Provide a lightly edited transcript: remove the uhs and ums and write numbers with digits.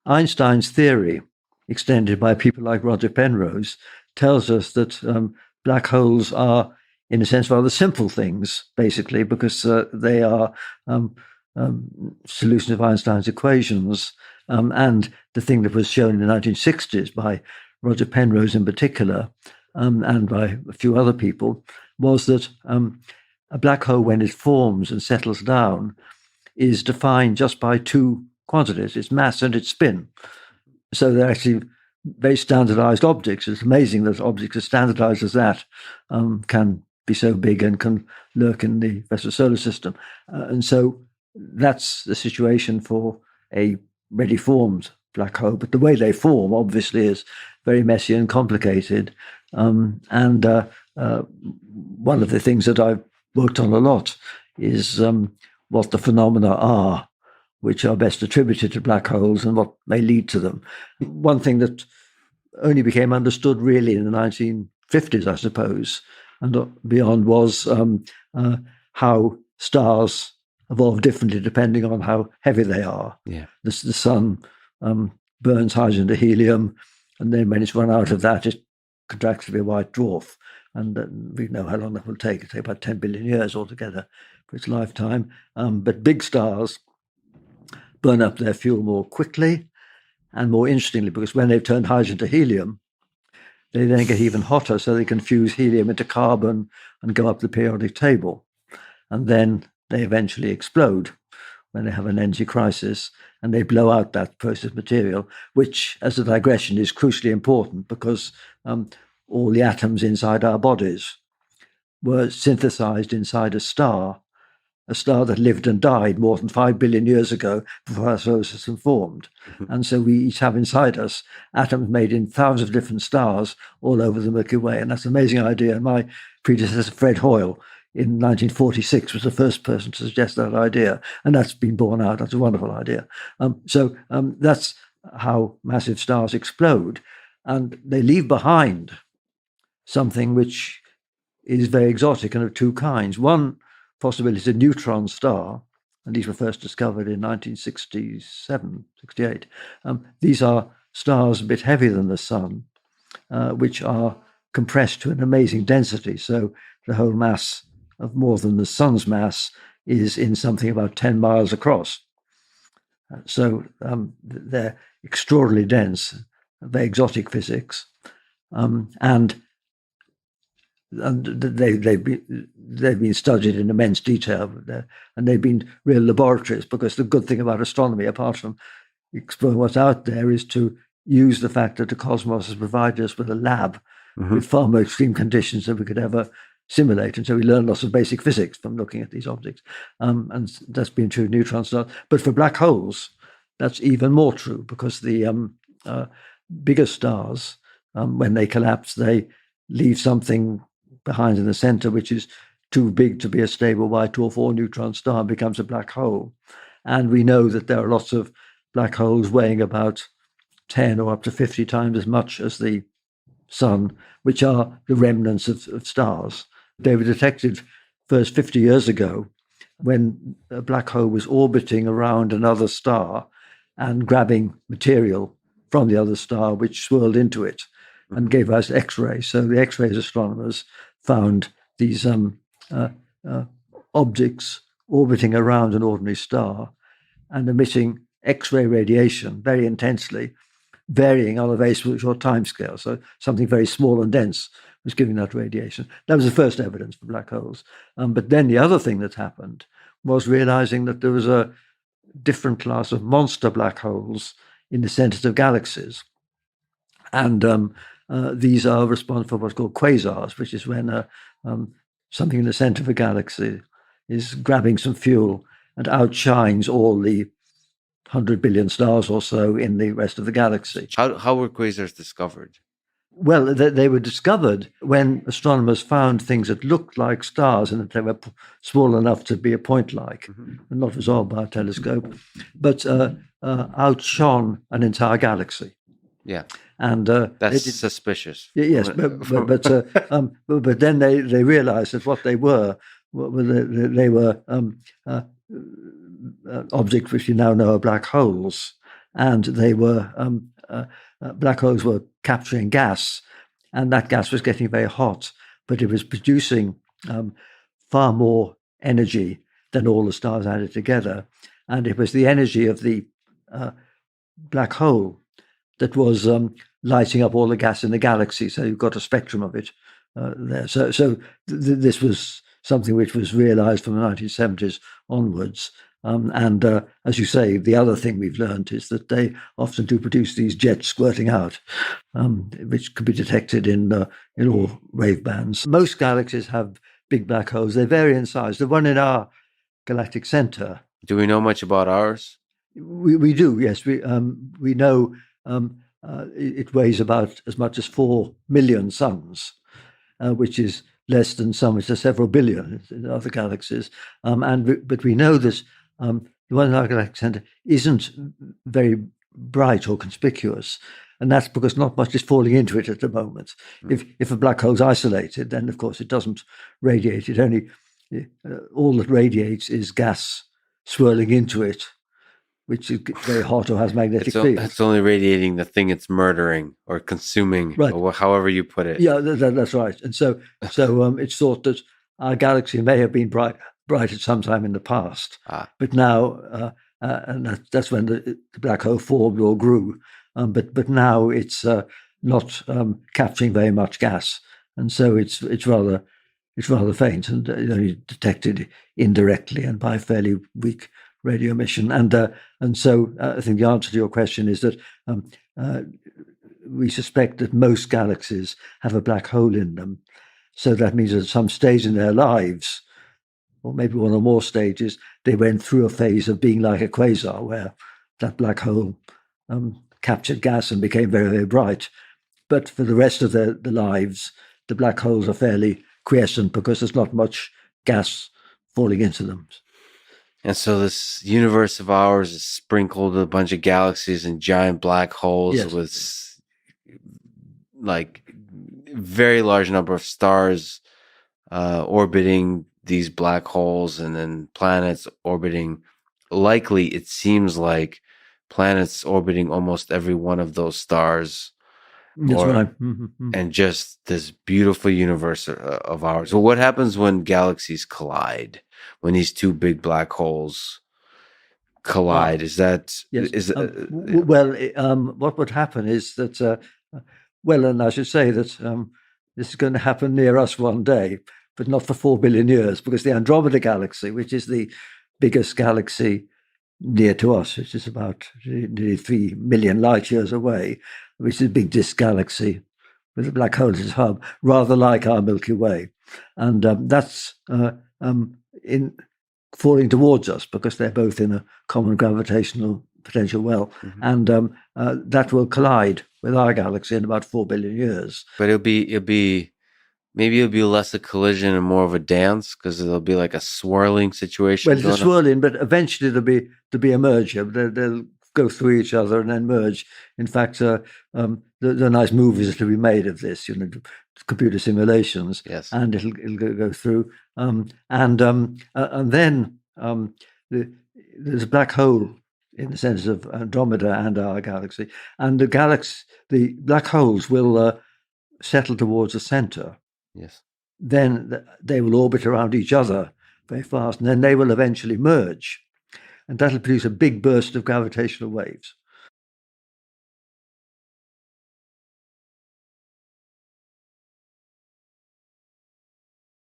Einstein's theory, extended by people like Roger Penrose, tells us that black holes are, in a sense, rather simple things, basically, because they are solutions of Einstein's equations. And the thing that was shown in the 1960s by Roger Penrose in particular, and by a few other people, was that a black hole, when it forms and settles down, is defined just by two quantities, its mass and its spin. So they're actually very standardized objects. It's amazing that objects as standardized as that can be so big and can lurk in the rest of the solar system. And so that's the situation for a ready formed black hole. But the way they form, obviously, is very messy and complicated. And one of the things that I've worked on a lot is what the phenomena are, which are best attributed to black holes and what may lead to them. One thing that only became understood really in the 1950s, I suppose, and beyond, was how stars evolve differently depending on how heavy they are. Yeah. The sun burns hydrogen to helium, and then when it's run out of that, it contracts to be a white dwarf. And we know how long that will take. It'll take about 10 billion years altogether for its lifetime. But big stars burn up their fuel more quickly and more interestingly, because when they've turned hydrogen to helium, they then get even hotter, so they can fuse helium into carbon and go up the periodic table. And then they eventually explode when they have an energy crisis, and they blow out that processed material, which, as a digression, is crucially important because all the atoms inside our bodies were synthesized inside a star that lived and died more than 5 billion years ago before our solar system formed. Mm-hmm. And so we each have inside us atoms made in thousands of different stars all over the Milky Way. And that's an amazing idea. And my predecessor, Fred Hoyle, in 1946, was the first person to suggest that idea. And that's been borne out. That's a wonderful idea. So that's how massive stars explode. And they leave behind something which is very exotic and of two kinds. One possibility is a neutron star, and these were first discovered in 1967, 68. These are stars a bit heavier than the sun, which are compressed to an amazing density. So the whole mass of more than the sun's mass is in something about 10 miles across. So they're extraordinarily dense, very exotic physics. And they've been studied in immense detail, and they've been real laboratories, because the good thing about astronomy, apart from exploring what's out there, is to use the fact that the cosmos has provided us with a lab with far more extreme conditions than we could ever simulate. And so we learn lots of basic physics from looking at these objects. And that's been true of neutron stars. But for black holes, that's even more true, because the bigger stars, when they collapse, they leave something behind in the center, which is too big to be a stable white dwarf or neutron star, and becomes a black hole. And we know that there are lots of black holes weighing about 10 or up to 50 times as much as the sun, which are the remnants of stars. They were detected first 50 years ago when a black hole was orbiting around another star and grabbing material from the other star, which swirled into it and gave us X-rays. So the X-rays astronomers found these objects orbiting around an ordinary star and emitting X-ray radiation very intensely, varying on a very short time scale. So something very small and dense was giving that radiation. That was the first evidence for black holes. But then the other thing that happened was realizing that there was a different class of monster black holes in the centers of galaxies. And these are responsible for what's called quasars, which is when something in the center of a galaxy is grabbing some fuel and outshines all the 100 billion stars or so in the rest of the galaxy. How were quasars discovered? Well, they were discovered when astronomers found things that looked like stars and that they were small enough to be a point-like, and not resolved by a telescope, but outshone an entire galaxy. Yeah, and that's suspicious. Yes, but then they realized that what they were objects which we now know are black holes, and they were black holes were capturing gas, and that gas was getting very hot, but it was producing far more energy than all the stars added together, and it was the energy of the black hole that was lighting up all the gas in the galaxy. So you've got a spectrum of it there. So this was something which was realized from the 1970s onwards. And as you say, the other thing we've learned is that they often do produce these jets squirting out, which can be detected in all wave bands. Most galaxies have big black holes. They vary in size. The one in our galactic center. Do we know much about ours? We do, yes. We know it weighs about as much as 4 million suns, which is less than some, which are several billion in other galaxies. But we know that the one in our galactic center isn't very bright or conspicuous, and that's because not much is falling into it at the moment. If a black hole's isolated, then of course it doesn't radiate. It only all that radiates is gas swirling into it, which is very hot or has magnetic fields. It's only radiating the thing it's murdering or consuming, right, or however you put it. Yeah, that's right. And so it's thought that our galaxy may have been bright at some time in the past, but now, and that's when the black hole formed or grew. But now it's not capturing very much gas, and so it's rather faint and only detected indirectly and by fairly weak radio emission. And so I think the answer to your question is that we suspect that most galaxies have a black hole in them. So that means at some stage in their lives, or maybe one or more stages, they went through a phase of being like a quasar, where that black hole captured gas and became very, very bright. But for the rest of their lives, the black holes are fairly quiescent because there's not much gas falling into them. And so this universe of ours is sprinkled with a bunch of galaxies and giant black holes, yes, with like very large number of stars orbiting these black holes, and then planets orbiting. Likely, it seems like planets orbiting almost every one of those stars. That's right. Mm-hmm. And just this beautiful universe of ours. So what happens when galaxies collide? When these two big black holes collide, what would happen is that, and I should say that this is going to happen near us one day, but not for 4 billion years, because the Andromeda galaxy, which is the biggest galaxy near to us, which is about nearly 3 million light years away, which is a big disk galaxy with a black hole at its hub, rather like our Milky Way. And that's in falling towards us because they're both in a common gravitational potential well. Mm-hmm. And that will collide with our galaxy in about 4 billion years. But it'll be less a collision and more of a dance, because it'll be like a swirling situation. Well, it's a swirling, but eventually there'll be a merger. They'll go through each other and then merge. In fact, there are nice movies to be made of this, computer simulations. Yes, and it'll go through. And then there's a black hole in the sense of Andromeda and our galaxy, and the black holes will settle towards the center. Yes. Then they will orbit around each other very fast, and then they will eventually merge, and that'll produce a big burst of gravitational waves.